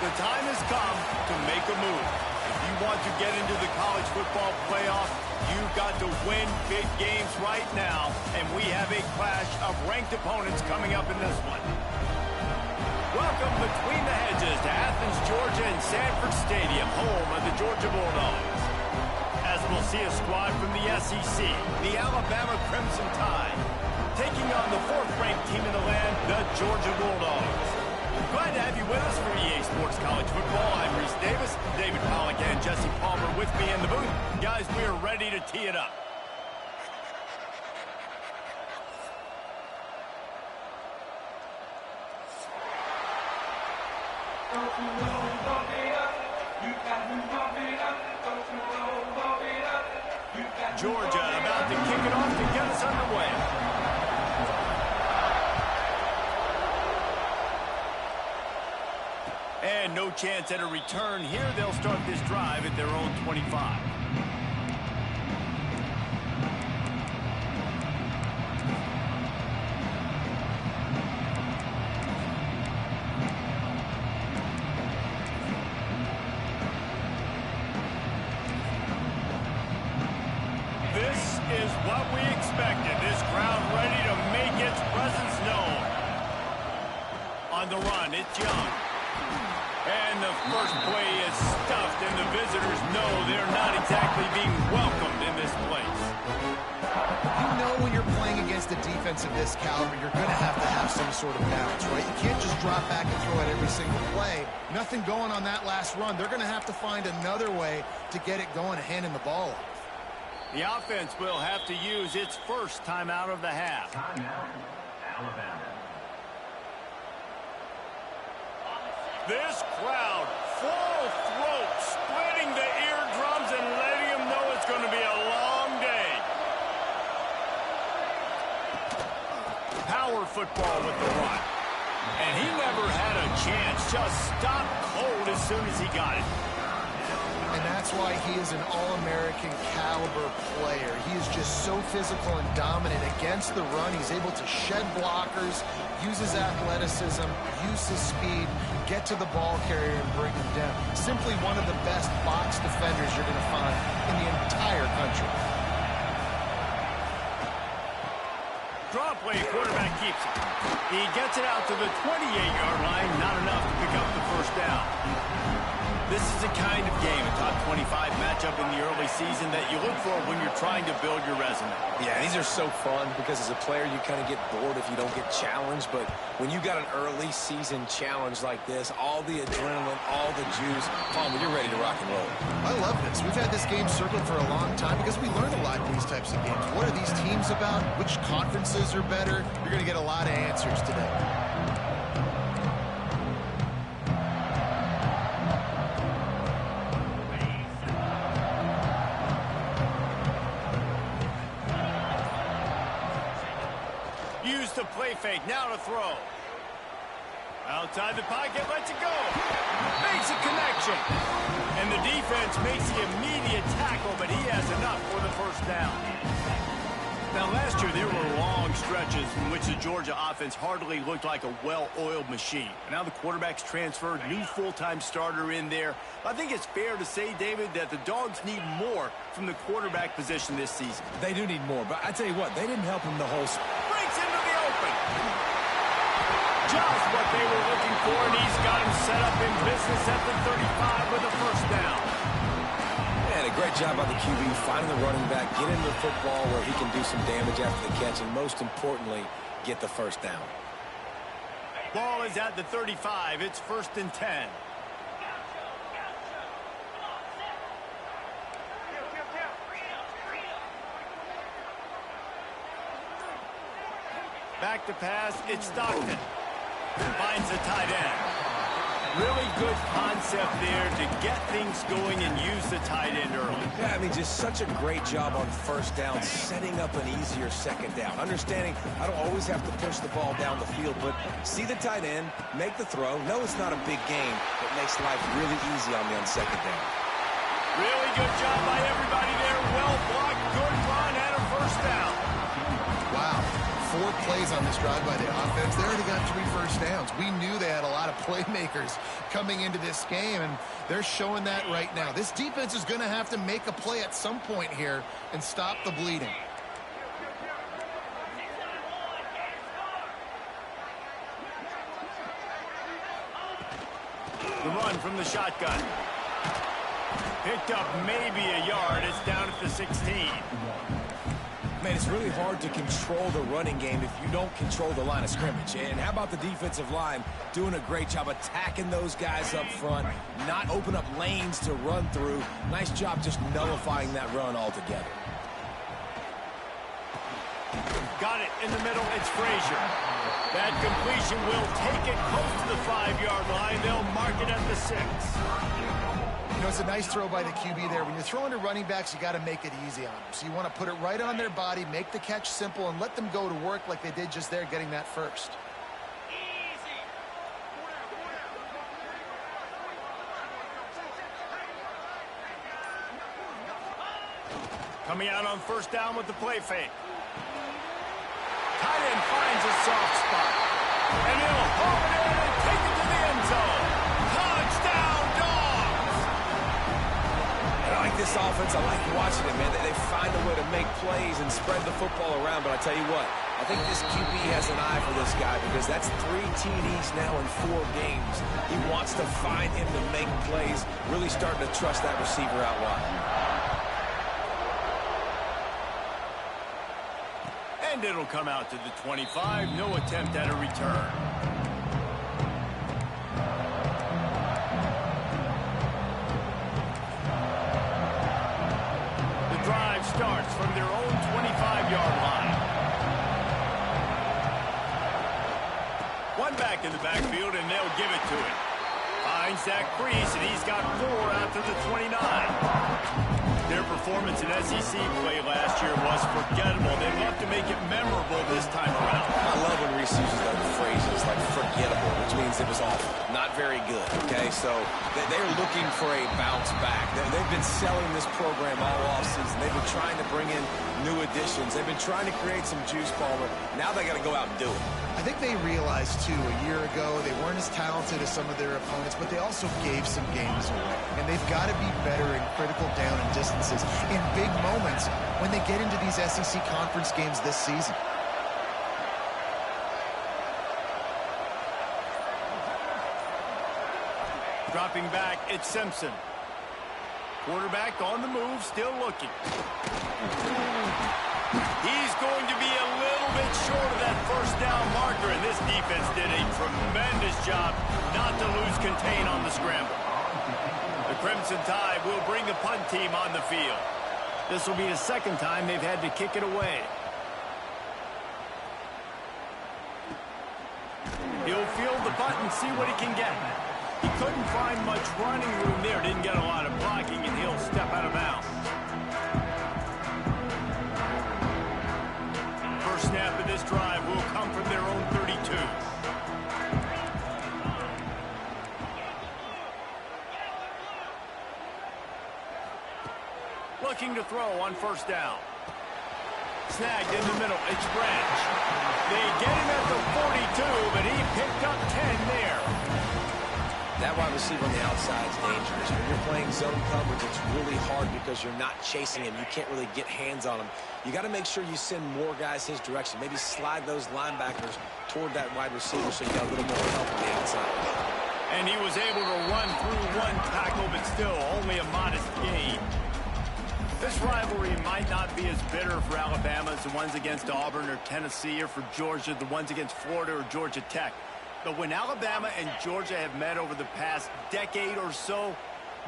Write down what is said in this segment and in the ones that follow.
The time has come to make a move. If you want to get into the college football playoff, you've got to win big games right now, and we have a clash of ranked opponents coming up in this one. Welcome between the hedges to Athens, Georgia, and Sanford Stadium, home of the Georgia Bulldogs. As we'll see a squad from the SEC, the Alabama Crimson Tide, taking on the fourth-ranked team in the land, the Georgia Bulldogs. Glad to have you with us for EA Sports College Football. I'm Reese Davis, David Pollack, and Jesse Palmer with me in the booth. Guys, we are ready to tee it up. Georgia about to kick it off to get us underway. And no chance at a return here. They'll start this drive at their own 25. This is what we expected. This crowd ready to make its presence known. On the run, it's Young. And the first play is stuffed, and the visitors know they're not exactly being welcomed in this place. You know when you're playing against a defense of this caliber, you're going to have some sort of balance, right? You can't just drop back and throw it every single play. Nothing going on that last run. They're going to have to find another way to get it going and handing the ball off. The offense will have to use its first timeout of the half. Timeout, Alabama. This crowd, full throat, splitting the eardrums and letting them know it's going to be a long day. Power football with the run. And he never had a chance, just stopped cold as soon as he got it. And that's why he is an All-American caliber player. He is just so physical and dominant against the run. He's able to shed blockers, use his athleticism, use his speed, get to the ball carrier and bring him down. Simply one of the best box defenders you're going to find in the entire country. Draw play, quarterback keeps it. He gets it out to the 28-yard line, not enough to pick up the first down. This is the kind of game, a top 25 matchup in the early season that you look for when you're trying to build your resume. Yeah, these are so fun because as a player, you kind of get bored if you don't get challenged. But when you got an early season challenge like this, all the adrenaline, all the juice, Palmer, you're ready to rock and roll. I love this. We've had this game circled for a long time because we learn a lot in these types of games. What are these teams about? Which conferences are better? You're going to get a lot of answers today. Use the play fake, now to throw. Outside the pocket, lets it go. Makes a connection. And the defense makes the immediate tackle, but he has enough for the first down. Now, last year, there were long stretches in which the Georgia offense hardly looked like a well-oiled machine. Now the quarterback's transferred, new full-time starter in there. I think it's fair to say, David, that the Dogs need more from the quarterback position this season. They do need more, but I tell you what, they didn't help him the whole Breaks into the open. Just what they were looking for, and he's got him set up in business at the 35 with a first down. Man, a great job by the QB, finding the running back, get into the football where he can do some damage after the catch, and most importantly, get the first down. Ball is at the 35. It's 1st and 10. Back to pass, it's Stockton. Finds the tight end. Really good concept there to get things going and use the tight end early. Yeah, I mean, just such a great job on first down, setting up an easier second down. Understanding I don't always have to push the ball down the field, but see the tight end, make the throw. No, it's not a big game, but makes life really easy on me on second down. Really good job by everybody there. Well blocked, good run, and a first down. Wow. 4 plays on this drive by the offense. They already got 3 first downs. We knew they had a lot of playmakers coming into this game, and they're showing that right now. This defense is going to have to make a play at some point here and stop the bleeding. The run from the shotgun. Picked up maybe a yard. It's down at the 16. Man, it's really hard to control the running game if you don't control the line of scrimmage. And how about the defensive line doing a great job attacking those guys up front, not open up lanes to run through. Nice job just nullifying that run altogether. Got it in the middle. It's Frazier. That completion will take it close to the 5-yard line. They'll mark it at the 6. You know, it's a nice throw by the QB there. When you're throwing to running backs, you got to make it easy on them. So you want to put it right on their body, make the catch simple, and let them go to work like they did just there, getting that first. Coming out on first down with the play fake. Tight end finds a soft spot. And he'll haul it in and take it to the end zone. Touchdown, Dogs! I like this offense. I like watching it, man. They find a way to make plays and spread the football around. But I tell you what, I think this QB has an eye for this guy because that's 3 TDs now in 4 games. He wants to find him to make plays, really starting to trust that receiver out wide. And it'll come out to the 25. No attempt at a return. The drive starts from their own 25-yard line. One back in the backfield, and they'll give it to him. Finds that crease, and he's got 4 after the 29. Their performance in SEC play last year was forgettable. They'd love to make it memorable this time around. I love when Reese uses those phrases like forgettable, which means it was awful, not very good, okay? So they're looking for a bounce back. They've been selling this program all offseason. They've been trying to bring in new additions. They've been trying to create some juice, Palmer. Now they got to go out and do it. I think they realized, too, a year ago they weren't as talented as some of their opponents, but they also gave some games away. And they've got to be better in critical down and distances in big moments when they get into these SEC conference games this season. Dropping back, it's Simpson. Quarterback on the move, still looking. He's going to be a little bit short of that first down marker, and this defense did a tremendous job not to lose contain on the scramble. The Crimson Tide will bring the punt team on the field. This will be the second time they've had to kick it away. He'll field the punt and see what he can get. He couldn't find much running room there, didn't get a lot of blocking, and he'll step out of bounds. First snap of this drive will come from their own 32. Looking to throw on first down. Snagged in the middle, it's Branch. They get him at the 42, but he picked up 10 there. That wide receiver on the outside is dangerous. When you're playing zone coverage, it's really hard because you're not chasing him. You can't really get hands on him. You got to make sure you send more guys his direction. Maybe slide those linebackers toward that wide receiver so you got a little more help on the outside. And he was able to run through one tackle, but still only a modest gain. This rivalry might not be as bitter for Alabama as the ones against Auburn or Tennessee, or for Georgia, the ones against Florida or Georgia Tech. But when Alabama and Georgia have met over the past decade or so,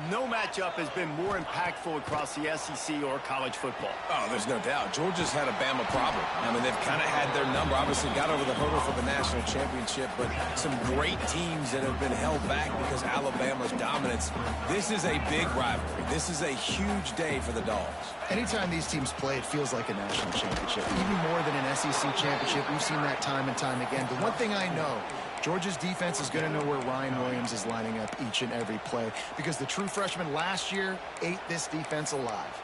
no matchup has been more impactful across the SEC or college football. Oh, there's no doubt. Georgia's had a Bama problem. I mean, they've kind of had their number. Obviously got over the hurdle for the national championship, but some great teams that have been held back because Alabama's dominance. This is a big rivalry. This is a huge day for the Dogs. Anytime these teams play, it feels like a national championship. Even more than an SEC championship. We've seen that time and time again. The one thing I know, Georgia's defense is going to know where Ryan Williams is lining up each and every play, because the true freshman last year ate this defense alive.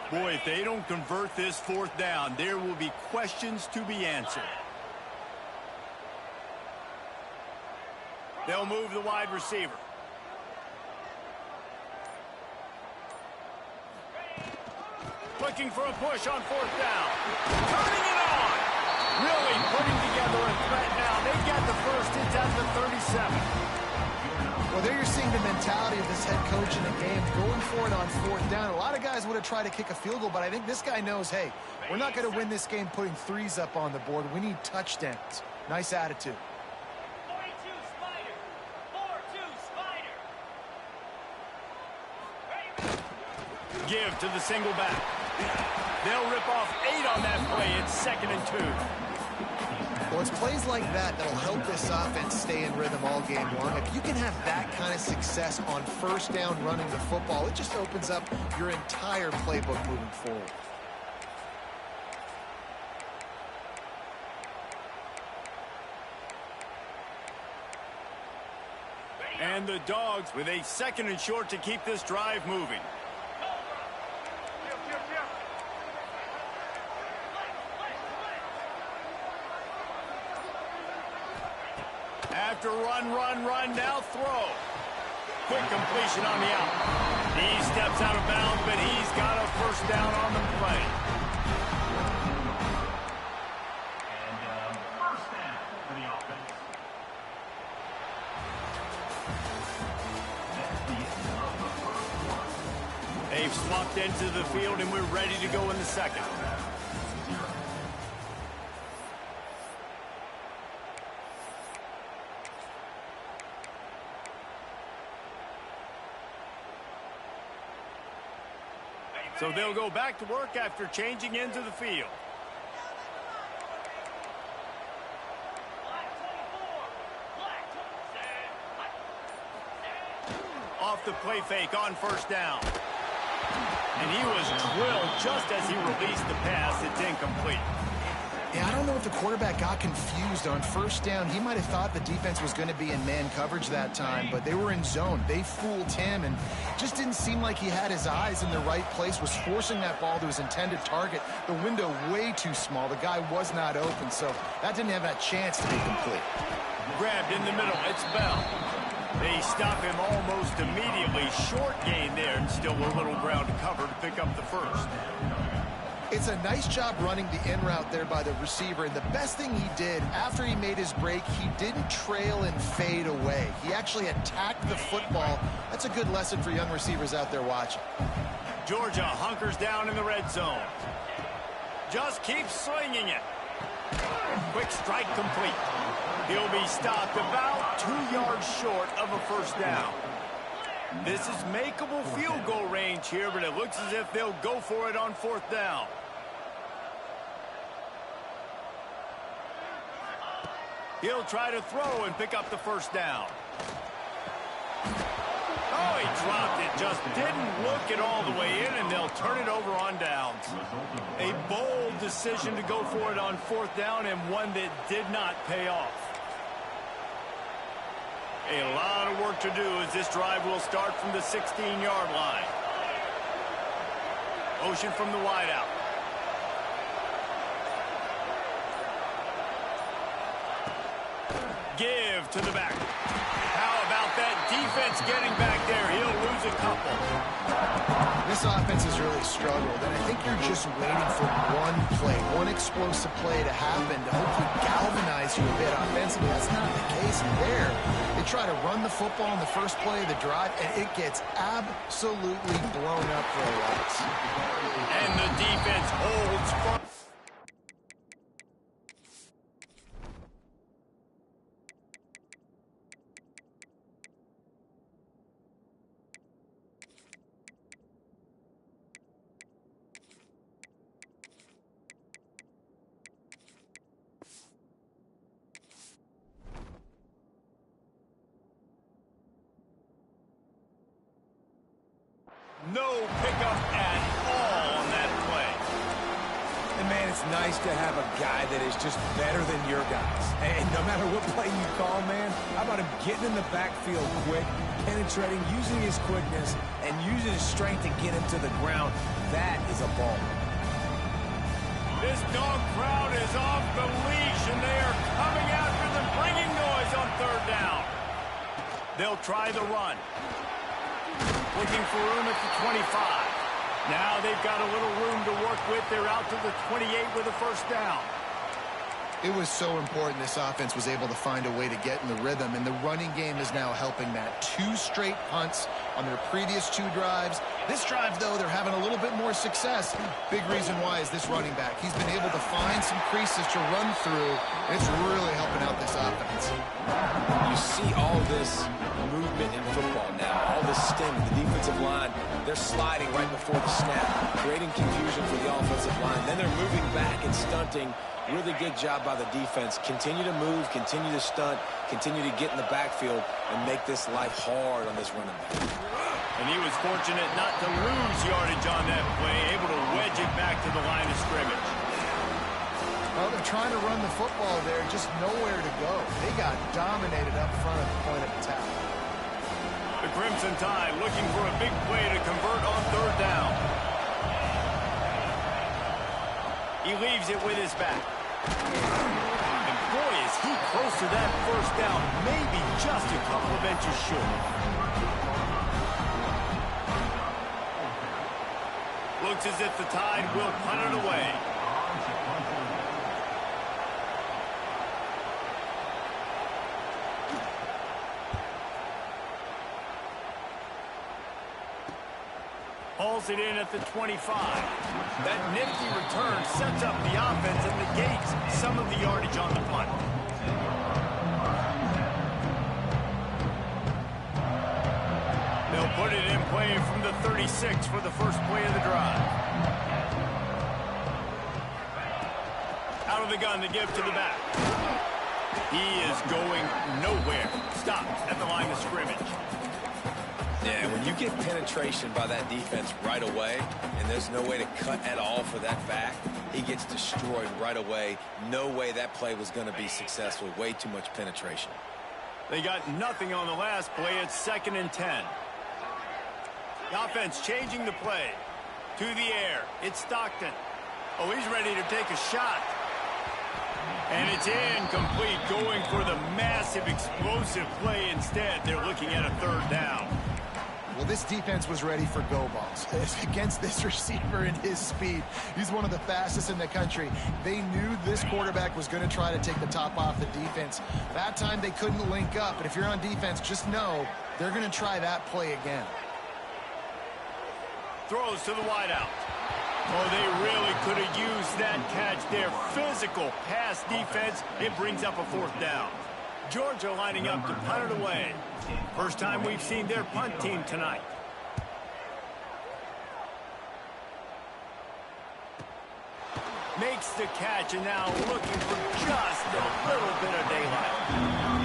Boy, if they don't convert this fourth down, there will be questions to be answered. They'll move the wide receiver. Looking for a push on fourth down. Turning it on. Really putting together a threat now. They get the first. It's at the 37. Well, there you're seeing the mentality of this head coach in the game, going for it on fourth down. A lot of guys would have tried to kick a field goal, but I think this guy knows, hey, we're not going to win this game putting threes up on the board. We need touchdowns. Nice attitude. 42 Spider. 4-2 Spider. Give to the single back. They'll rip off 8 on that play. It's 2nd and 2. Well, it's plays like that that'll help this offense stay in rhythm all game long. If you can have that kind of success on first down running the football, it just opens up your entire playbook moving forward. And the Dogs with a 2nd and short to keep this drive moving. After run, now throw. Quick completion on the out. He steps out of bounds, but he's got a first down on the play. And first down for the offense. That's the end of the first one. They've swapped into the field, and we're ready to go in the second. So they'll go back to work after changing into the field. Off the play fake on first down. And he was drilled just as he released the pass. It's incomplete. Yeah, I don't know if the quarterback got confused on first down. He might have thought the defense was going to be in man coverage that time, but they were in zone. They fooled him, and just didn't seem like he had his eyes in the right place, was forcing that ball to his intended target. The window way too small. The guy was not open, so that didn't have that chance to be complete. Grabbed in the middle. It's Bell. They stop him almost immediately. Short gain there, and still a little ground to cover to pick up the first. It's a nice job running the in route there by the receiver, and the best thing he did after he made his break, he didn't trail and fade away. He actually attacked the football. That's a good lesson for young receivers out there watching. Georgia hunkers down in the red zone. Just keeps slinging it. Quick strike complete. He'll be stopped about 2 yards short of a first down. This is makeable field goal range here, but it looks as if they'll go for it on fourth down. He'll try to throw and pick up the first down. Oh, he dropped it. Just didn't look it all the way in, and they'll turn it over on downs. A bold decision to go for it on fourth down, and one that did not pay off. A lot of work to do as this drive will start from the 16-yard line. Motion from the wideout. Give to the back. How about that defense getting back there? He'll lose a couple. This offense has really struggled, and I think you're just waiting for one play, one explosive play to happen to hopefully galvanize you a bit offensively. That's not the case there. They try to run the football in the first play of the drive, and it gets absolutely blown up for a loss. And the defense holds firm. No pickup at all on that play. And, man, it's nice to have a guy that is just better than your guys. And no matter what play you call, man, how about him getting in the backfield quick, penetrating, using his quickness, and using his strength to get him to the ground. That is a ball. This dog crowd is off the leash, and they are coming after them, bringing noise on third down. They'll try the run. Looking for room at the 25. Now they've got a little room to work with. They're out to the 28 with a first down. It was so important this offense was able to find a way to get in the rhythm, and the running game is now helping that. 2 straight punts on their previous 2 drives. This drive, though, they're having a little bit more success. Big reason why is this running back. He's been able to find some creases to run through, and it's really helping out this offense. You see all this movement in football now, all this stem, the defensive line, they're sliding right before the snap, creating confusion for the offensive line. Then they're moving back and stunting. Really good job by the defense. Continue to move, continue to stunt, continue to get in the backfield and make this life hard on this running back. And he was fortunate not to lose yardage on that play, able to wedge it back to the line of scrimmage. Well, they're trying to run the football there, just nowhere to go. They got dominated up front at the point of attack. The Crimson Tide looking for a big play to convert on third down. He leaves it with his back. And boy, is he close to that first down, maybe just a couple of inches short. Looks as if the Tide will punt it away. Hauls it in at the 25. That nifty return sets up the offense and negates some of the yardage on the punt. They'll put it in play from the 36 for the first play of the drive. Out of the gun to give to the back. He is going nowhere. Stops at the line of scrimmage. Yeah, when you get penetration by that defense right away, and there's no way to cut at all for that back, he gets destroyed right away. No way that play was going to be successful. Way too much penetration. They got nothing on the last play. It's 2nd and 10. The offense changing the play. To the air. It's Stockton. Oh, he's ready to take a shot. And it's incomplete, going for the massive, explosive play instead. They're looking at a third down. Well, this defense was ready for go balls. Against this receiver and his speed, he's one of the fastest in the country. They knew this quarterback was going to try to take the top off the defense. That time they couldn't link up, but if you're on defense, just know they're going to try that play again. Throws to the wideout. Oh, they really could have used that catch there. Physical pass defense. It brings up a 4th down. Georgia lining up to punt it away. First time we've seen their punt team tonight. Makes the catch and now looking for just a little bit of daylight.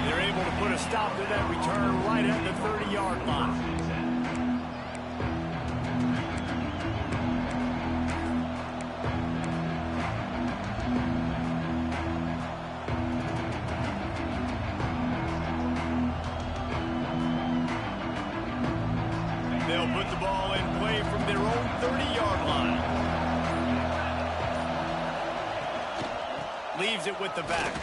They're able to put a stop to that return right at the 30-yard line. They'll put the ball in play from their own 30-yard line. Leaves it with the back.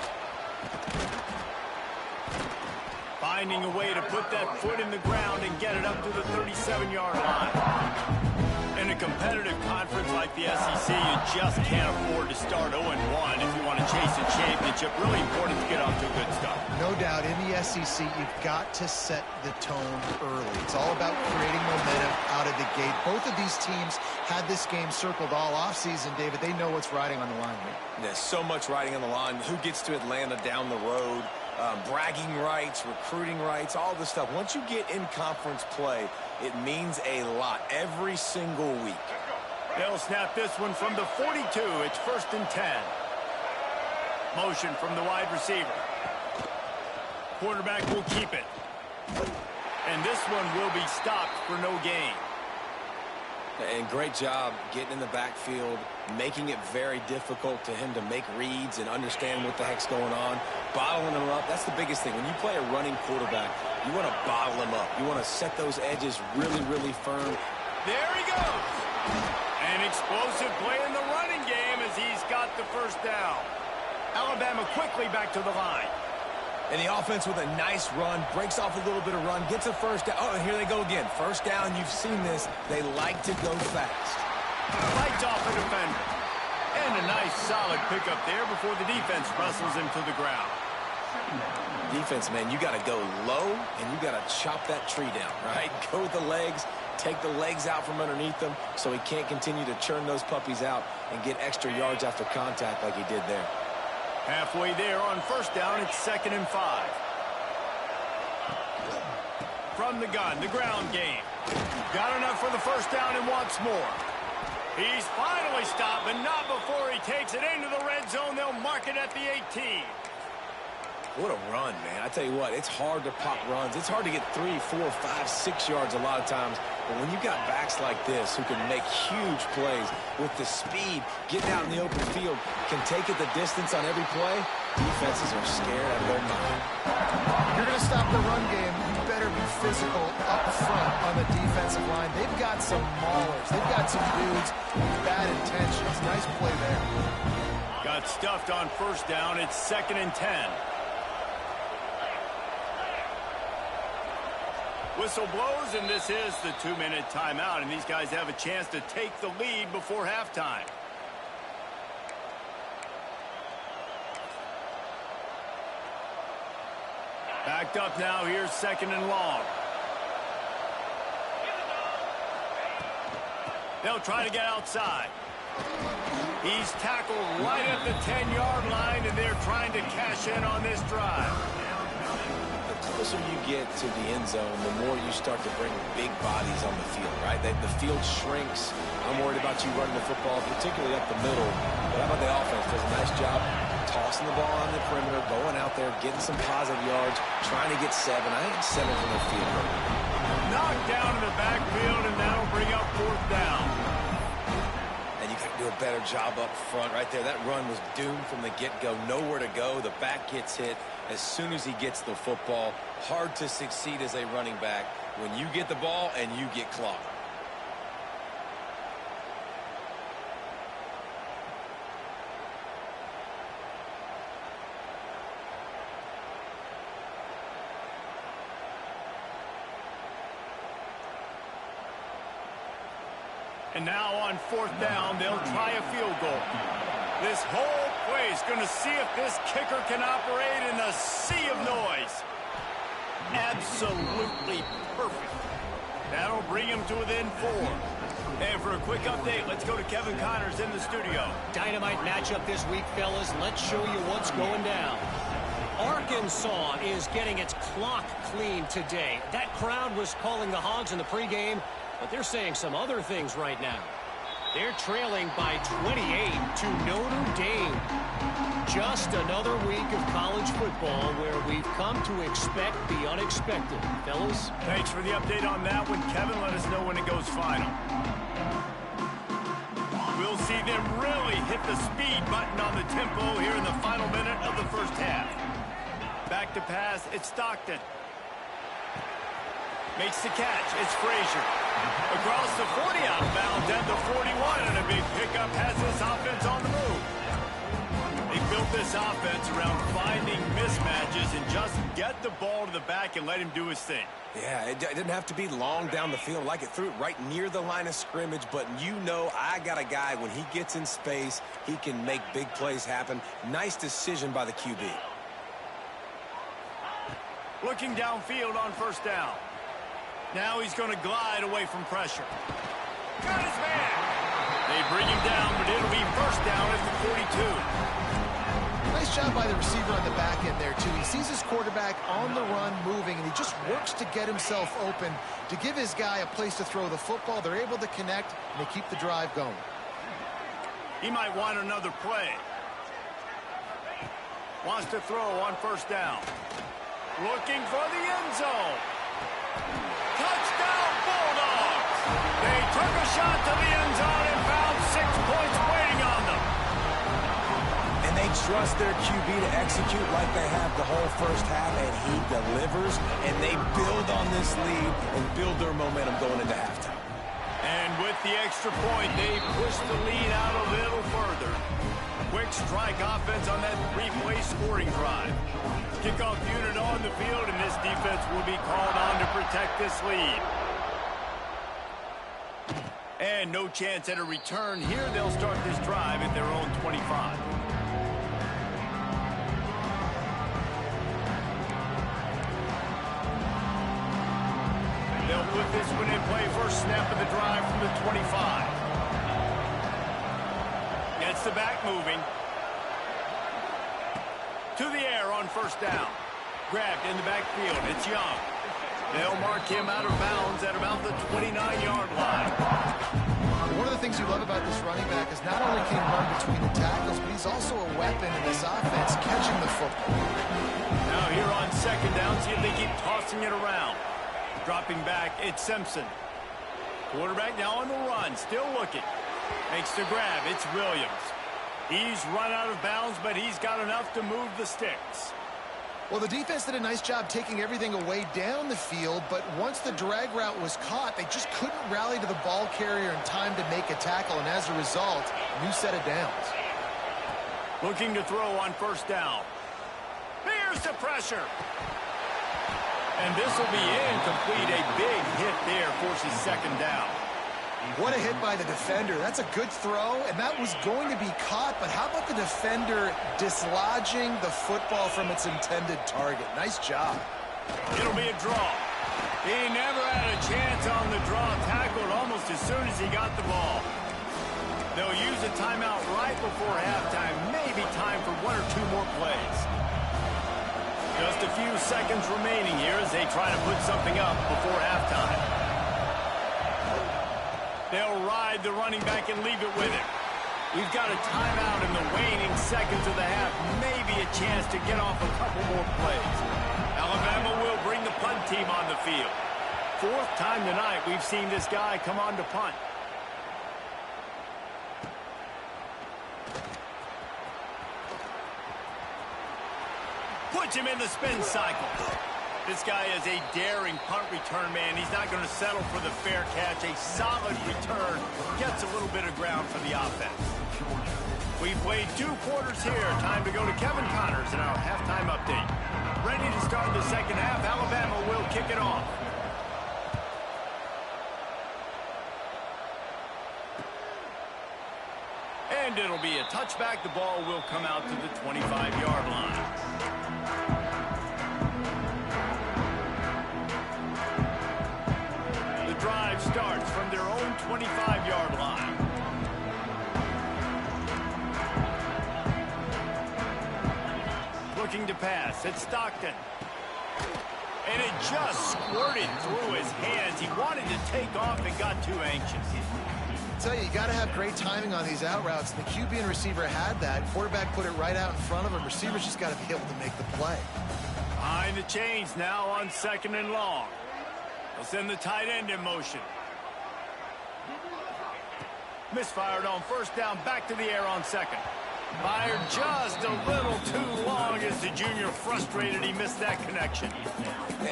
Finding a way to put that foot in the ground and get it up to the 37-yard line. In a competitive conference like the SEC, you just can't afford to start 0-1 if you want to chase a championship. Really important to get off to a good start. No doubt, in the SEC, you've got to set the tone early. It's all about creating momentum out of the gate. Both of these teams had this game circled all offseason, David. They know what's riding on the line here. There's so much riding on the line. Who gets to Atlanta down the road? Bragging rights, recruiting rights, all this stuff. Once you get in conference play, it means a lot every single week. They'll snap this one from the 42. It's 1st and 10. Motion from the wide receiver. Quarterback will keep it. And this one will be stopped for no gain. And great job getting in the backfield, making it very difficult to him to make reads and understand what the heck's going on, bottling him up. That's the biggest thing. When you play a running quarterback, you want to bottle him up. You want to set those edges really, really firm. There he goes. An explosive play in the running game as he's got the first down. Alabama quickly back to the line. And the offense with a nice run, breaks off a little bit of run, gets a first down. Oh, and here they go again. First down, you've seen this. They like to go fast. Fights off a defender. And a nice solid pickup there before the defense wrestles him to the ground. Defense, man, you got to go low, and you got to chop that tree down, right? Go with the legs, take the legs out from underneath them so he can't continue to churn those puppies out and get extra yards after contact like he did there. Halfway there on first down, it's 2nd and 5. From the gun, the ground game. Got enough for the first down and wants more. He's finally stopped, but not before he takes it into the red zone. They'll mark it at the 18. What a run, man. I tell you what, it's hard to pop runs. It's hard to get 3, 4, 5, 6 yards a lot of times. But when you got backs like this who can make huge plays with the speed, getting out in the open field, can take it the distance on every play, defenses are scared out of their mind. If you're going to stop the run game, you better be physical up front on the defensive line. They've got some maulers. They've got some dudes with bad intentions. Nice play there. Got stuffed on first down. It's 2nd and 10. Whistle blows, and this is the 2-minute timeout, and these guys have a chance to take the lead before halftime. Backed up now. Here's 2nd and long. They'll try to get outside. He's tackled right at the 10-yard line, and they're trying to cash in on this drive. The closer you get to the end zone, the more you start to bring big bodies on the field, right? The field shrinks. I'm worried about you running the football, particularly up the middle. But how about the offense? Does a nice job tossing the ball on the perimeter, going out there, getting some positive yards, trying to get 7. I think 7 from their field goal. Knocked down in the backfield, and that'll bring up 4th down. And you got to do a better job up front right there. That run was doomed from the get-go. Nowhere to go. The back gets hit as soon as he gets the football. Hard to succeed as a running back when you get the ball and you get clocked. And now on 4th down, they'll try a field goal. This whole play is going to see if this kicker can operate in a sea of noise. Absolutely perfect. That'll bring him to within 4. And for a quick update, let's go to Kevin Connors in the studio. Dynamite matchup this week, fellas. Let's show you what's going down. Arkansas is getting its clock cleaned today. That crowd was calling the Hogs in the pregame, but they're saying some other things right now. They're trailing by 28 to Notre Dame. Just another week of college football where we've come to expect the unexpected. Fellas? Thanks for the update on that one, Kevin. Let us know when it goes final. We'll see them really hit the speed button on the tempo here in the final minute of the first half. Back to pass, it's Stockton. Makes the catch, it's Frazier. Across the 40 outbound at the 41, and a big pickup has this offense on the move. They built this offense around finding mismatches and just get the ball to the back and let him do his thing. Yeah, it didn't have to be long down the field. Like it threw it right near the line of scrimmage, but you know I got a guy, when he gets in space, he can make big plays happen. Nice decision by the QB. Looking downfield on first down. Now he's going to glide away from pressure. Got his man. They bring him down, but it'll be first down at the 42. Nice job by the receiver on the back end there, too. He sees his quarterback on the run moving, and he just works to get himself open to give his guy a place to throw the football. They're able to connect, and they keep the drive going. He might want another play. Wants to throw on first down. Looking for the end zone. Touchdown, Bulldogs! They took a shot to the end zone and found 6 points waiting on them. And they trust their QB to execute like they have the whole first half, and he delivers, and they build on this lead and build their momentum going into halftime. And with the extra point, they push the lead out a little further. Quick strike offense on that 3-play scoring drive. Kickoff unit on the field, and this defense will be called on to protect this lead. And no chance at a return here. They'll start this drive at their own 25. They'll put this one in play. First snap of the drive from the 25. Gets the back moving. To the air on first down. Grabbed in the backfield. It's Young. They'll mark him out of bounds at about the 29-yard line. One of the things you love about this running back is not only can he run between the tackles, but he's also a weapon in this offense, catching the football. Now here on second down, see if they keep tossing it around. Dropping back, it's Simpson. Quarterback now on the run, still looking. Makes the grab, it's Williams. He's run out of bounds, but he's got enough to move the sticks. Well, the defense did a nice job taking everything away down the field, but once the drag route was caught, they just couldn't rally to the ball carrier in time to make a tackle, and as a result, new set of downs. Looking to throw on first down. Here's the pressure. And this will be incomplete. A big hit there forces second down. What a hit by the defender. That's a good throw, and that was going to be caught, but how about the defender dislodging the football from its intended target? Nice job. It'll be a draw. He never had a chance on the draw. Tackled almost as soon as he got the ball. They'll use a timeout right before halftime. Maybe time for 1 or 2 more plays. Just a few seconds remaining here as they try to put something up before halftime. They'll ride the running back and leave it with him. We've got a timeout in the waning seconds of the half. Maybe a chance to get off a couple more plays. Alabama will bring the punt team on the field. 4th time tonight we've seen this guy come on to punt. Puts him in the spin cycle. This guy is a daring punt return man. He's not going to settle for the fair catch. A solid return. Gets a little bit of ground for the offense. We've played 2 quarters here. Time to go to Kevin Connors in our halftime update. Ready to start the second half. Alabama will kick it off. And it'll be a touchback. The ball will come out to the 25-yard line. Drive starts from their own 25-yard line. Looking to pass. It's Stockton. And it just squirted through his hands. He wanted to take off and got too anxious. I tell you got to have great timing on these out routes. The QB and receiver had that. Quarterback put it right out in front of him. Receivers just got to be able to make the play. Behind the chains now on 2nd and long. They'll send the tight end in motion. Misfired on first down, back to the air on 2nd. Fired just a little too long as the junior frustrated he missed that connection.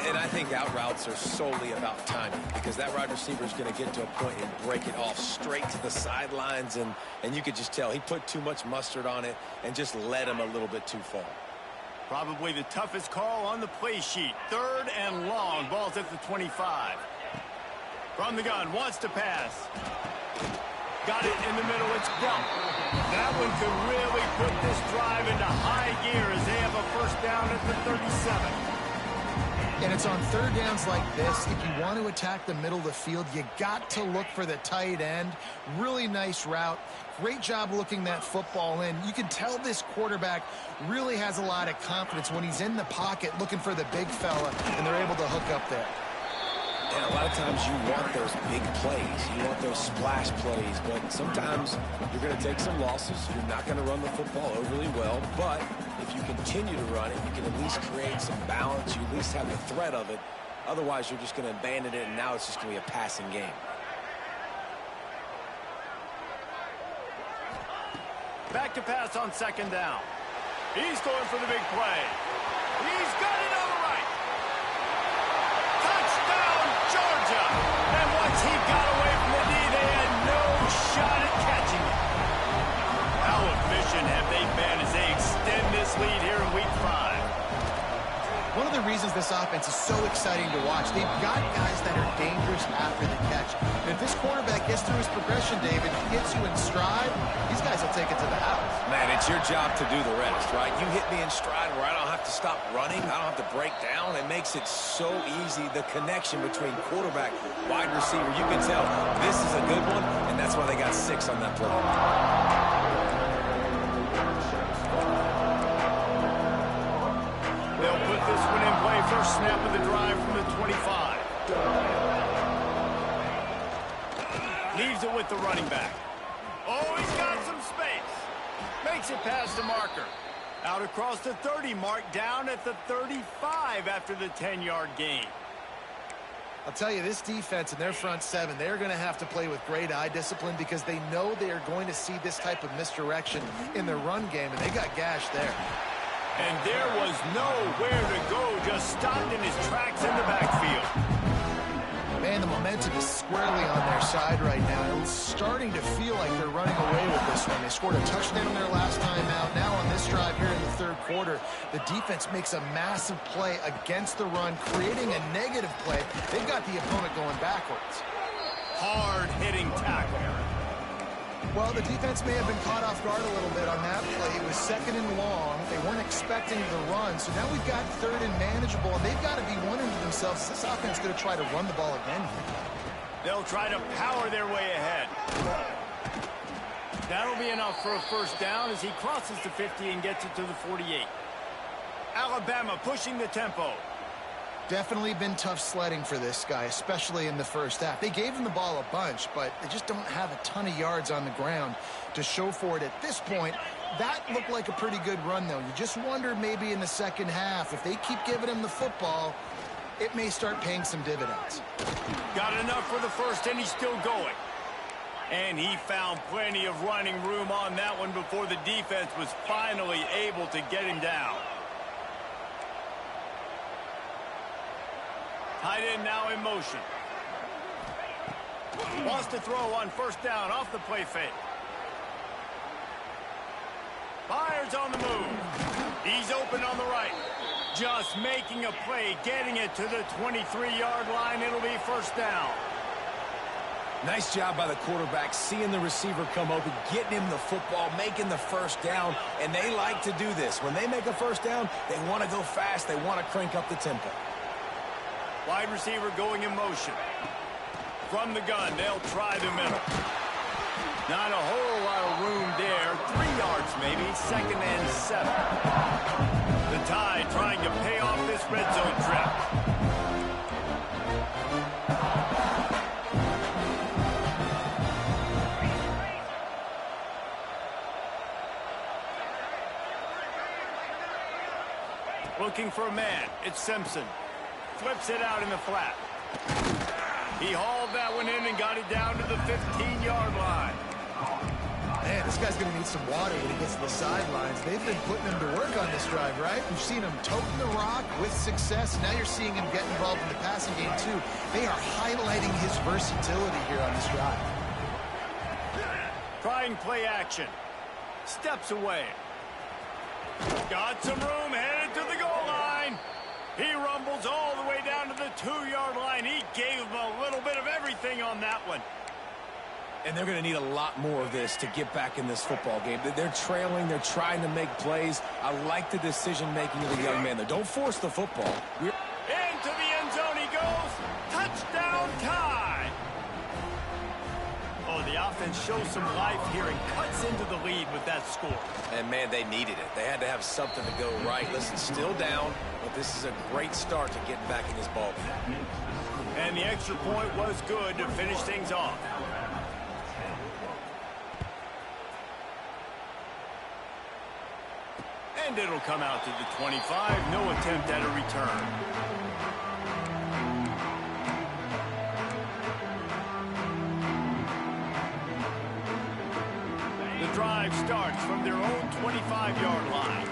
And I think out routes are solely about timing, because that wide receiver is going to get to a point and break it off straight to the sidelines, and you could just tell he put too much mustard on it and just led him a little bit too far. Probably the toughest call on the play sheet. 3rd and long. Ball's at the 25. From the gun. Wants to pass. Got it in the middle. It's dumped. That one could really put this drive into high gear as they have a first down at the 37. And it's on 3rd downs like this. If you want to attack the middle of the field, you got to look for the tight end. Really nice route. Great job looking that football in. You can tell this quarterback really has a lot of confidence when he's in the pocket looking for the big fella, and they're able to hook up there. And a lot of times you want those big plays. You want those splash plays, but sometimes you're going to take some losses. You're not going to run the football overly well, but if you continue to run it, you can at least create some balance. You at least have the threat of it. Otherwise, you're just going to abandon it, and now it's just going to be a passing game. Back to pass on second down. He's going for the big play. He's got it on the right. Touchdown, Georgia. And once he got away from the knee, they had no shot at catching it. How efficient have they been as they extend this lead here in Week 5? One of the reasons this offense is so exciting to watch, they've got guys that are dangerous after the catch. And if this quarterback gets through his progression, David, hits you in stride, these guys will take it to the house. Man, it's your job to do the rest, right? You hit me in stride where I don't have to stop running. I don't have to break down. It makes it so easy, the connection between quarterback, wide receiver. You can tell this is a good one, and that's why they got 6 on that play. They'll put this one in play. First snap of the drive from the 25. Leaves it with the running back. Oh, he's got some space. Makes it past the marker. Out across the 30 mark, down at the 35 after the 10-yard gain. I'll tell you, this defense and their front seven, they're going to have to play with great eye discipline because they know they are going to see this type of misdirection in their run game, and they got gashed there. And there was nowhere to go, just stopped in his tracks in the backfield. Man, the momentum is squarely on their side right now. It's starting to feel like they're running away with this one. They scored a touchdown their last time out. Now on this drive here in the third quarter, the defense makes a massive play against the run, creating a negative play. They've got the opponent going backwards. Hard-hitting tackle. Well, the defense may have been caught off guard a little bit on that play. It was second and long. They weren't expecting the run. So now we've got third and manageable, and they've got to be wondering to themselves, is this offense going to try to run the ball again here? They'll try to power their way ahead. That'll be enough for a first down as he crosses the 50 and gets it to the 48. Alabama pushing the tempo. Definitely been tough sledding for this guy, especially in the first half. They gave him the ball a bunch, but they just don't have a ton of yards on the ground to show for it at this point. That looked like a pretty good run, though. You just wonder maybe in the second half, if they keep giving him the football, it may start paying some dividends. Got enough for the first, and he's still going. And he found plenty of running room on that one before the defense was finally able to get him down. Tight end now in motion. Wants to throw on first down off the play fake. Fires on the move. He's open on the right. Just making a play, getting it to the 23-yard line. It'll be first down. Nice job by the quarterback, seeing the receiver come open, getting him the football, making the first down, and they like to do this. When they make a first down, they want to go fast. They want to crank up the tempo. Wide receiver going in motion. From the gun, they'll try the middle. Not a whole lot of room there. 3 yards maybe, second and 7. The Tide trying to pay off this red zone trip. Looking for a man. It's Simpson. Flips it out in the flat. He hauled that one in and got it down to the 15-yard line. Man, this guy's going to need some water when he gets to the sidelines. They've been putting him to work on this drive, right? You've seen him toting the rock with success. Now you're seeing him get involved in the passing game, too. They are highlighting his versatility here on this drive. Trying play action. Steps away. Got some room, headed to the goal line. He rumbles all the way down to the 2-yard line. He gave him a little bit of everything on that one. And they're going to need a lot more of this to get back in this football game. They're trailing. They're trying to make plays. I like the decision-making of the young man. Don't force the football. Into the end zone he goes. Touchdown Tide. Oh, the offense shows some life here and cuts into the lead with that score. And, man, they needed it. They had to have something to go right. Listen, still down, but this is a great start to getting back in this ball game. And the extra point was good to finish things off. And it'll come out to the 25. No attempt at a return. The drive drive starts from their own 25-yard line.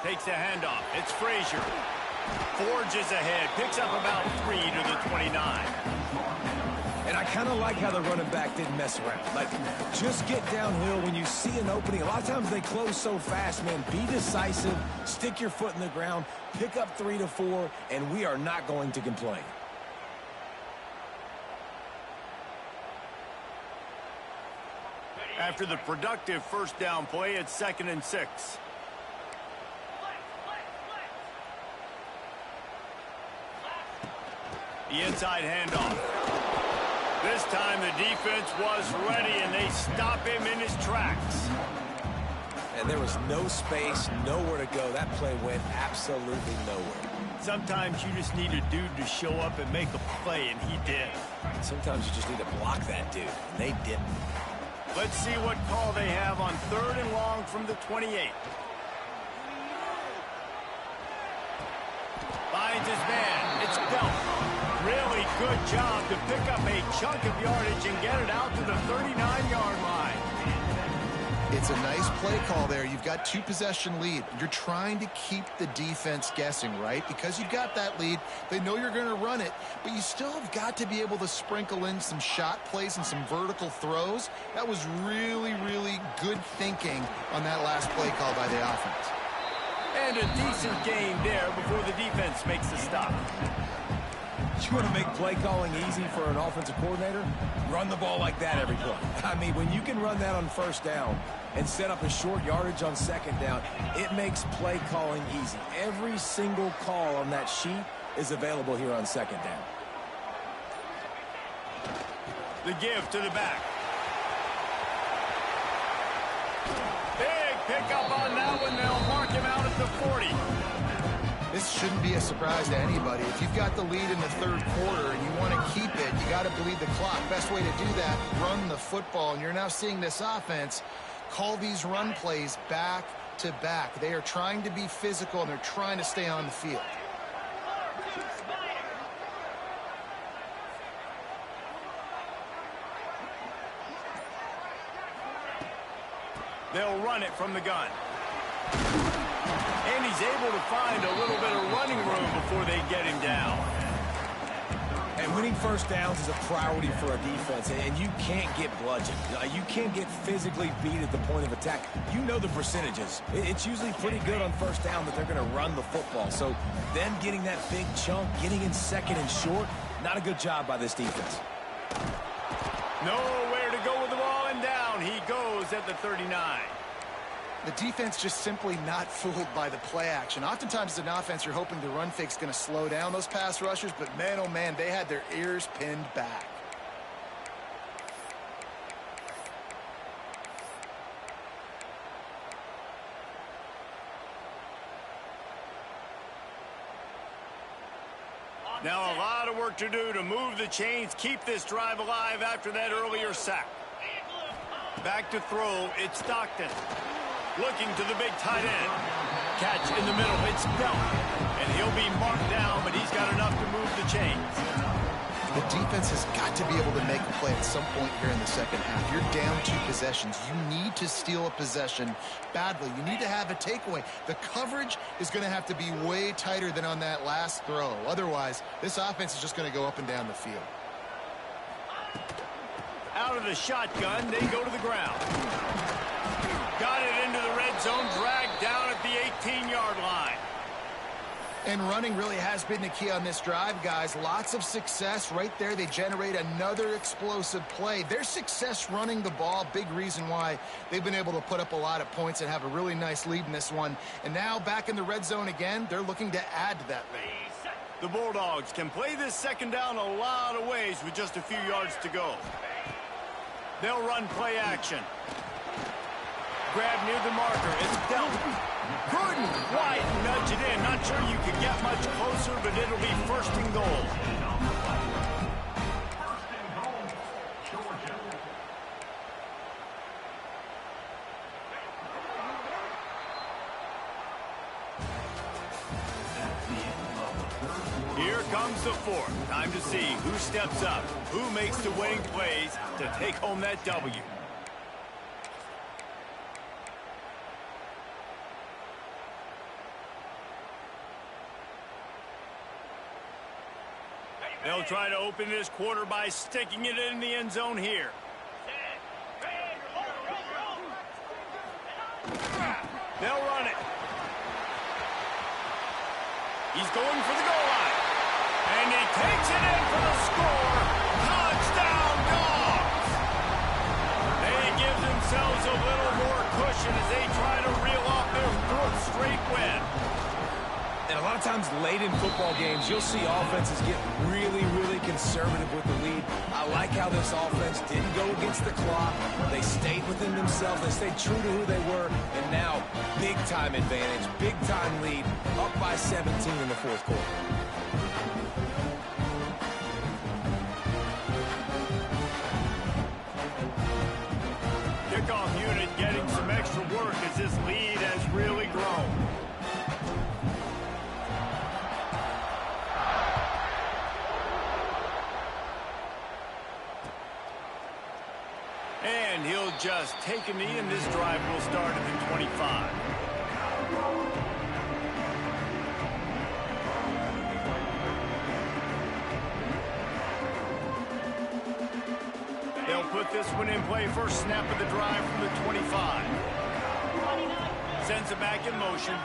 Takes a handoff. It's Frazier. Forges ahead. Picks up about 3 to the 29. And I kind of like how the running back didn't mess around. Like, just get downhill when you see an opening. A lot of times they close so fast, man. Be decisive. Stick your foot in the ground. Pick up 3 to 4, and we are not going to complain. After the productive first down play, it's 2nd and 6. The inside handoff. This time the defense was ready, and they stop him in his tracks. And there was no space, nowhere to go. That play went absolutely nowhere. Sometimes you just need a dude to show up and make a play, and he did. Sometimes you just need to block that dude, and they didn't. Let's see what call they have on 3rd and long from the 28. Finds his man. It's Belt. Really good job to pick up a chunk of yardage and get it out to the 39-yard line. It's a nice play call there. You've got 2-possession lead. You're trying to keep the defense guessing, right? Because you've got that lead. They know you're going to run it, but you still have got to be able to sprinkle in some shot plays and some vertical throws. That was really, really good thinking on that last play call by the offense. And a decent game there before the defense makes the stop. You want to make play calling easy for an offensive coordinator? Run the ball like that every play. I mean, when you can run that on 1st down and set up a short yardage on 2nd down, it makes play calling easy. Every single call on that sheet is available here on 2nd down. The give to the back. Big pickup on that one. They'll mark him out at the 40. This shouldn't be a surprise to anybody. If you've got the lead in the 3rd quarter and you want to keep it, you got to bleed the clock. Best way to do that, run the football. And you're now seeing this offense call these run plays back to back. They are trying to be physical, and they're trying to stay on the field. They'll run it from the gun. And he's able to find a little bit of running room before they get him down. And winning 1st downs is a priority for a defense, and you can't get bludgeoned. You can't get physically beat at the point of attack. You know the percentages. It's usually pretty good on 1st down that they're going to run the football. So them getting that big chunk, getting in 2nd and short, not a good job by this defense. Nowhere to go with the ball, and down he goes at the 39. The defense just simply not fooled by the play action. Oftentimes as an offense, you're hoping the run fake's going to slow down those pass rushers, but man, oh man, they had their ears pinned back. Now a lot of work to do to move the chains, keep this drive alive after that earlier sack. Back to throw, it's Stockton. Looking to the big tight end. Catch in the middle, it's Belt. And he'll be marked down, but he's got enough to move the chains. The defense has got to be able to make a play at some point here in the 2nd half. You're down 2 possessions. You need to steal a possession badly. You need to have a takeaway. The coverage is going to have to be way tighter than on that last throw. Otherwise, this offense is just going to go up and down the field. Out of the shotgun, they go to the ground. Got it into the red zone, dragged down at the 18-yard line. And running really has been the key on this drive, guys. Lots of success right there. They generate another explosive play. Their success running the ball, big reason why they've been able to put up a lot of points and have a really nice lead in this one. And now back in the red zone again, they're looking to add to that lead. The Bulldogs can play this 2nd down a lot of ways with just a few yards to go. They'll run play action. Grab near the marker. It's Belt. Couldn't quite nudge it in. Not sure you could get much closer, but it'll be 1st and goal. Here comes comes the fourth. Time to see who steps up, who makes the winning plays to take home that W. They'll try to open this quarter by sticking it in the end zone here. They'll run it. He's going for the goal line. And he takes it in for the score. Touchdown, Dogs! They give themselves a little more cushion as they try to reel off their fourth straight win. And a lot of times late in football games, you'll see offenses get really, really conservative with the lead. I like how this offense didn't go against the clock. They stayed within themselves. They stayed true to who they were. And now, big-time advantage, big-time lead, up by 17 in the fourth quarter. Kickoff unit getting some extra work as this lead has really grown. And he'll just take a knee, and this drive will start at the 25. They'll put this one in play. First snap of the drive from the 25. Sends it back in motion.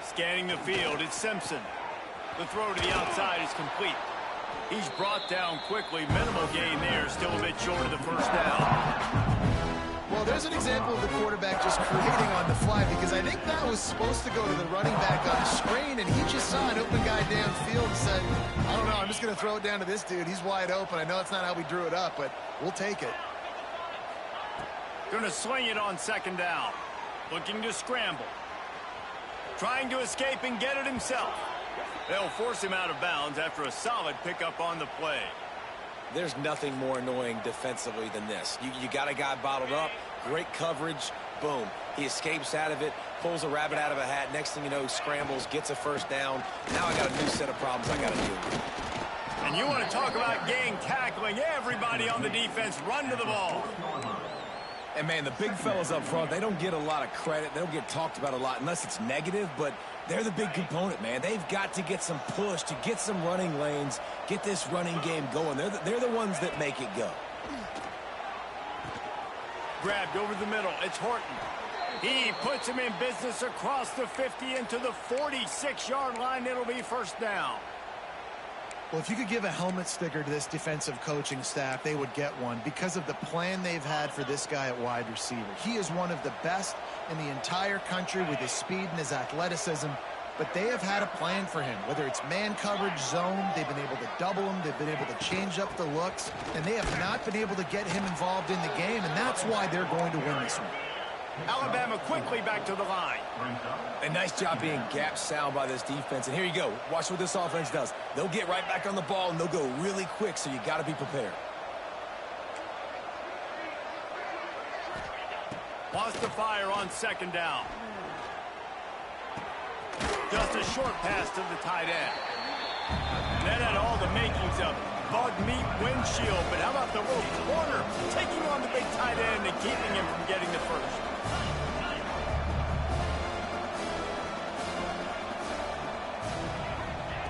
Scanning the field, it's Simpson. The throw to the outside is complete. He's brought down quickly. Minimal gain there. Still a bit short of the first down. Well, there's an example of the quarterback just creating on the fly, because I think that was supposed to go to the running back on a screen, and he just saw an open guy downfield and said, I don't know, I'm just going to throw it down to this dude. He's wide open. I know it's not how we drew it up, but we'll take it. Going to swing it on second down. Looking to scramble. Trying to escape and get it himself. They'll force him out of bounds after a solid pickup on the play. There's nothing more annoying defensively than this. You got a guy bottled up, great coverage, boom. He escapes out of it, pulls a rabbit out of a hat. Next thing you know, scrambles, gets a first down. Now I got a new set of problems I got to deal with. And you want to talk about gang tackling. Everybody on the defense run to the ball. And, man, the big fellas up front, they don't get a lot of credit. They don't get talked about a lot unless it's negative, but they're the big component, man. They've got to get some push, to get some running lanes, get this running game going. They're the ones that make it go. Grabbed over the middle. It's Horton. He puts him in business across the 50 into the 46-yard line. It'll be first down. Well, if you could give a helmet sticker to this defensive coaching staff, they would get one because of the plan they've had for this guy at wide receiver. He is one of the best in the entire country with his speed and his athleticism, but they have had a plan for him. Whether it's man coverage, zone, they've been able to double him, they've been able to change up the looks, and they have not been able to get him involved in the game, and that's why they're going to win this one. Alabama quickly back to the line. A nice job being gap sound by this defense. And here you go. Watch what this offense does. They'll get right back on the ball, and they'll go really quick, so you got to be prepared. Wants to fire on second down. Just a short pass to the tight end. That had all the makings of bug meat windshield, but how about the little corner taking on the big tight end and keeping him from getting the first?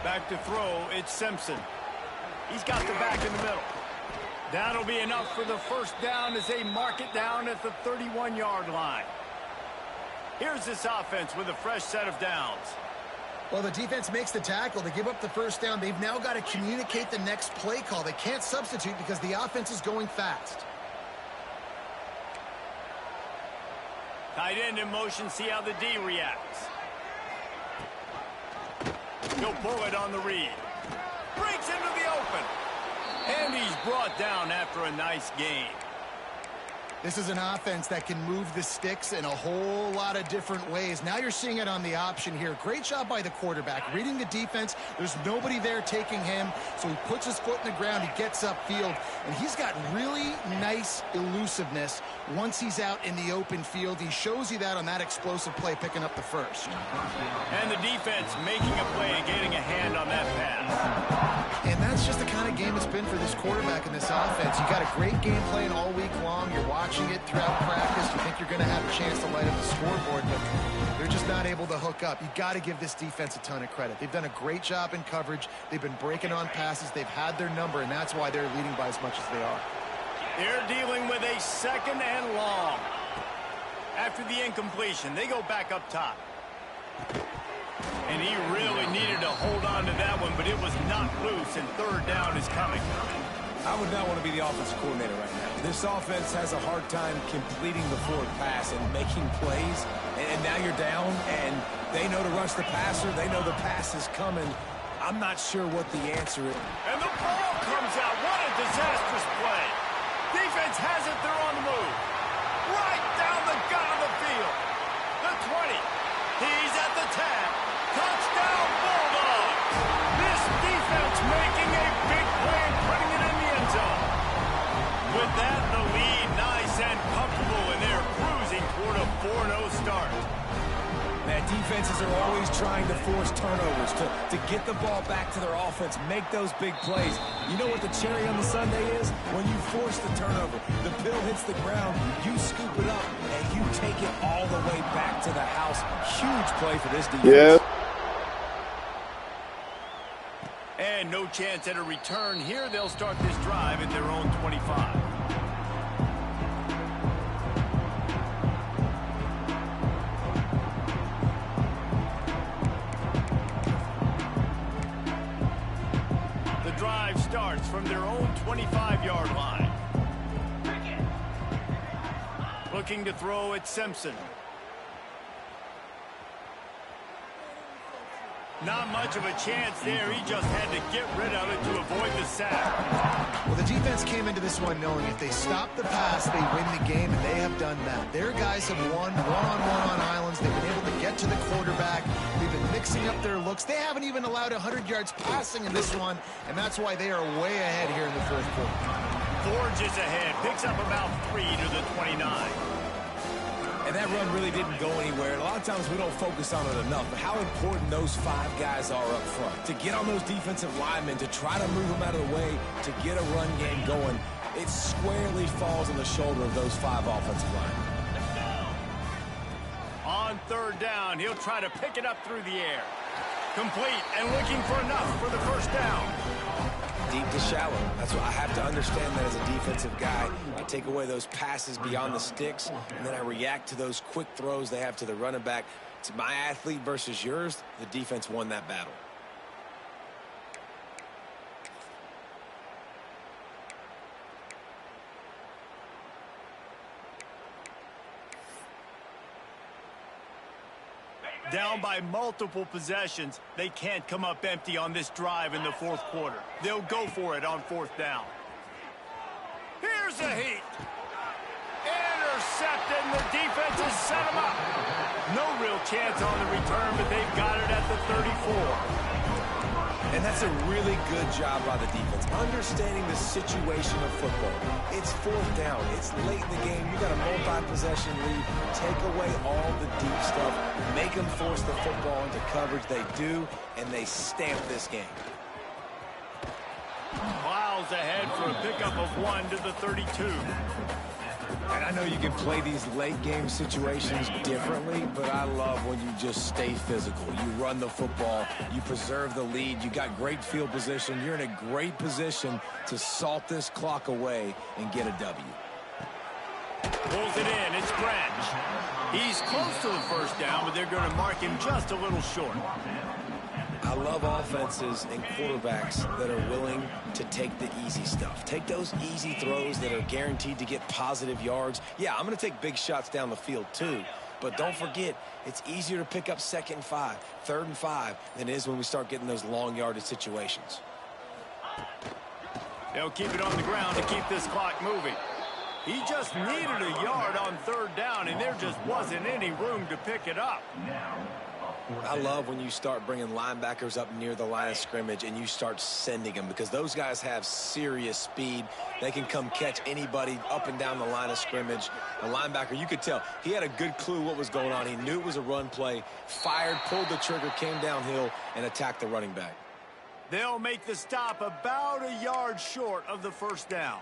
Back to throw, it's Simpson. He's got the back in the middle. That'll be enough for the first down as they mark it down at the 31-yard line. Here's this offense with a fresh set of downs. Well, the defense makes the tackle. They give up the first down. They've now got to communicate the next play call. They can't substitute because the offense is going fast. Tight end in motion, see how the D reacts. He'll pull it on the read. Breaks into the open. And he's brought down after a nice gain. This is an offense that can move the sticks in a whole lot of different ways. Now you're seeing it on the option here. Great job by the quarterback. Reading the defense, there's nobody there taking him, so he puts his foot in the ground, he gets upfield, and he's got really nice elusiveness once he's out in the open field. He shows you that on that explosive play, picking up the first. And the defense making a play and getting a hand on that pass. And that's just the kind of game it's been for this quarterback in this offense. You got a great game plan all week long. You're watching it throughout practice. You think you're going to have a chance to light up the scoreboard, but they're just not able to hook up. You got to give this defense a ton of credit. They've done a great job in coverage. They've been breaking on passes. They've had their number, and that's why they're leading by as much as they are. They're dealing with a 2nd and long. After the incompletion, they go back up top. And he really needed to hold on to that one, but it was knocked loose, and 3rd down is coming. I would not want to be the offensive coordinator right now. This offense has a hard time completing the forward pass and making plays. And now you're down, and they know to rush the passer. They know the pass is coming. I'm not sure what the answer is. And the ball comes out. What a disastrous play. Defense has it. They're on the move. Right down the gut of the field. The 20. He's at the 10. Touchdown, Bulldogs. This defense making a big play and putting it in the end zone. With that, the lead nice and comfortable, and they're cruising toward a 4-0 start. Man, defenses are always trying to force turnovers, to get the ball back to their offense, make those big plays. You know what the cherry on the sundae is? When you force the turnover, the pill hits the ground, you scoop it up, and you take it all the way back to the house. Huge play for this defense. Yeah. And no chance at a return here. They'll start this drive at their own 25. The drive starts from their own 25-yard line. Looking to throw at Simpson. Not much of a chance there. He just had to get rid of it to avoid the sack. Well, the defense came into this one knowing if they stop the pass, they win the game, and they have done that. Their guys have won one-on-one on islands. They've been able to get to the quarterback. They've been mixing up their looks. They haven't even allowed 100 yards passing in this one, and that's why they are way ahead here in the 4th quarter. Forges ahead, picks up about 3 to the 29. And that run really didn't go anywhere. And a lot of times we don't focus on it enough. But how important those 5 guys are up front. To get on those defensive linemen, to try to move them out of the way, to get a run game going, it squarely falls on the shoulder of those 5 offensive linemen. On 3rd down, he'll try to pick it up through the air. Complete and looking for enough for the 1st down. Deep to shallow. That's what I have to understand that as a defensive guy. I take away those passes beyond the sticks, and then I react to those quick throws they have to the running back. It's my athlete versus yours. The defense won that battle. Down by multiple possessions, they can't come up empty on this drive in the 4th quarter. They'll go for it on 4th down. Here's a heat. Intercepted, and the defense has set him up. No real chance on the return, but they've got it at the 34. And that's a really good job by the defense, understanding the situation of football. It's 4th down. It's late in the game. You got a multi-possession lead. Take away all the deep stuff. Make them force the football into coverage. They do, and they stamp this game. Miles ahead for a pickup of 1 to the 32. And I know you can play these late-game situations differently, but I love when you just stay physical. You run the football. You preserve the lead. You got great field position. You're in a great position to salt this clock away and get a W. Pulls it in. It's Branch. He's close to the 1st down, but they're going to mark him just a little short. I love offenses and quarterbacks that are willing to take the easy stuff. Take those easy throws that are guaranteed to get positive yards. Yeah, I'm going to take big shots down the field too. But don't forget, it's easier to pick up 2nd and 5, 3rd and 5 than it is when we start getting those long yardage situations. They'll keep it on the ground to keep this clock moving. He just needed a yard on third down, and there just wasn't any room to pick it up. I love when you start bringing linebackers up near the line of scrimmage and you start sending them, because those guys have serious speed. They can come catch anybody up and down the line of scrimmage. The linebacker, you could tell, he had a good clue what was going on. He knew it was a run play, fired, pulled the trigger, came downhill, and attacked the running back. They'll make the stop about a yard short of the first down.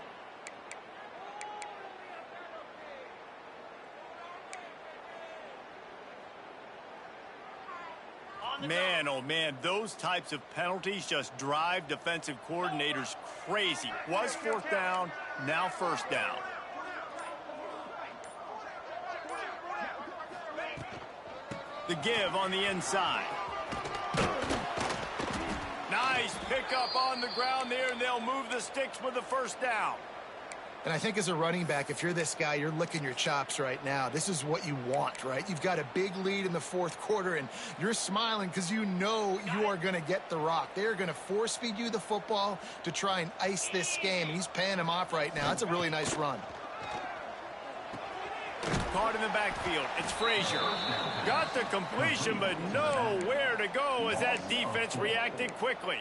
Man, oh man, those types of penalties just drive defensive coordinators crazy. Was fourth down, now first down. The give on the inside. Nice pickup on the ground there, and they'll move the sticks with the first down. And I think as a running back, if you're this guy, you're licking your chops right now. This is what you want, right? You've got a big lead in the fourth quarter, and you're smiling because you know you are going to get the rock. They're going to force feed you the football to try and ice this game, and he's paying him off right now. That's a really nice run. Caught in the backfield. It's Frazier. Got the completion, but nowhere to go as that defense reacted quickly.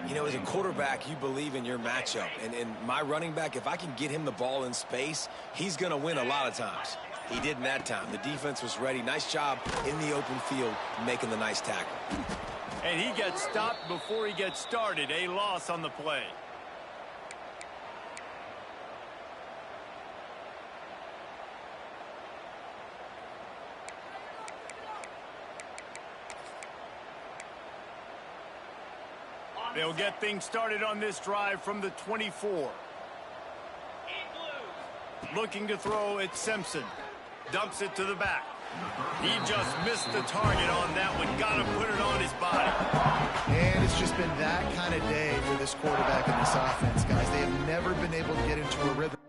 You know, as a quarterback, you believe in your matchup. And my running back, if I can get him the ball in space, he's going to win a lot of times. He didn't that time. The defense was ready. Nice job in the open field making the nice tackle. And he gets stopped before he gets started. A loss on the play. They'll get things started on this drive from the 24. Looking to throw, it's Simpson. Dumps it to the back. He just missed the target on that one. Got to put it on his body. And it's just been that kind of day for this quarterback and this offense, guys. They have never been able to get into a rhythm.